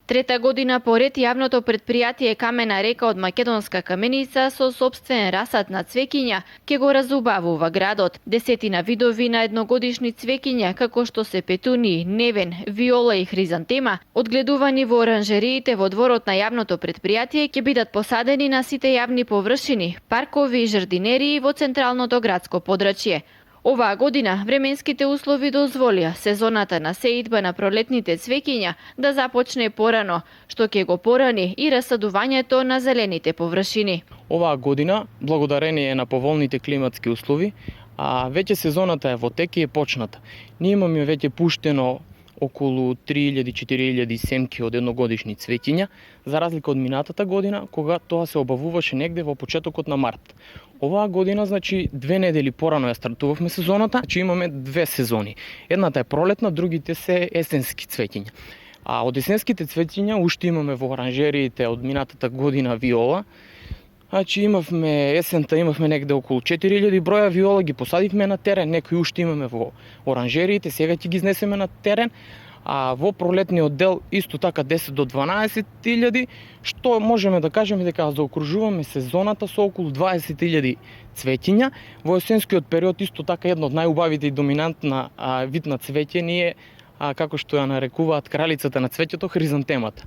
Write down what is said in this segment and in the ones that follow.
Трета година поред јавното претпријатие Камена река од Македонска каменица со сопствен расад на цвеќиња ќе го разубавува градот. Десетина видови на едногодишни цвеќиња како што се петуни, невен, виола и хризантема, одгледувани во оранжериите во дворот на јавното претпријатие ќе бидат посадени на сите јавни површини, паркови и жардинерии во централното градско подрачје. Оваа година временските услови дозволија сезоната на сеидба на пролетните цвеќиња да започне порано, што ќе го порани и расадувањето на зелените површини. Оваа година, благодарение на поволните климатски услови, веќе сезоната е во тек и е почната. Ние имаме веќе пуштено околу 3000-4000 семки од едногодишни цвеќиња, за разлика од минатата година, кога тоа се обавуваше негде во почетокот на март. Оваа година, 2 недели порано ја стартувавме сезоната, имаме 2 сезони. Едната е пролетна, другите се есенски цвеќиња. А од есенските цвеќиња уште имаме во оранжериите од минатата година виола. Имавме есента, имавме негде околу 4000 броја виола, ги посадивме на терен, некои уште имаме во оранжериите, сега ќе ги изнесеме на терен. А во пролетниот дел исто така 10 до 12.000, што можеме да кажеме дека заокружуваме сезоната со околу 20.000 цвеќиња. Во есенскиот период исто така едно од најубавите и доминантна вид на цвеќе ние, како што ја нарекуваат кралицата на цвеќето, хризантемата.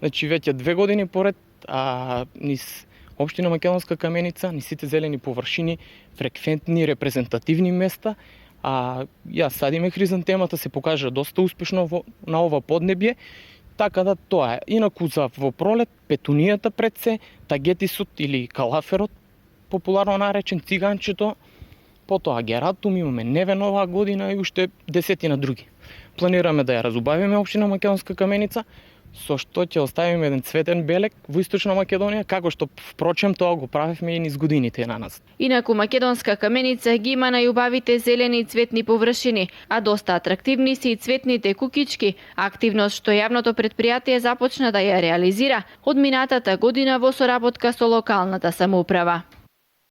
Веќе 2 години поред низ Општина Македонска каменица, низ сите зелени површини, фреквентни, репрезентативни места, ја садиме хризантемата, се покажа доста успешно на ова поднебје, така да тоа е. Инаку за во пролет, петунијата пред се, тагетисот или калаферот, популарно наречен циганчето, потоа гератум, имаме невен оваа година и уште десетина други. Планираме да ја разубавиме Општина Македонска каменица, со што ќе оставиме еден цветен белек во Источна Македонија, како што впрочем тоа го правевме и низ годините на нас. Инаку Македонска каменица ги има најубавите зелени и цветни површини, а доста атрактивни се и цветните кукички, активност што јавното претпријатие започна да ја реализира од минатата година во соработка со локалната самоуправа.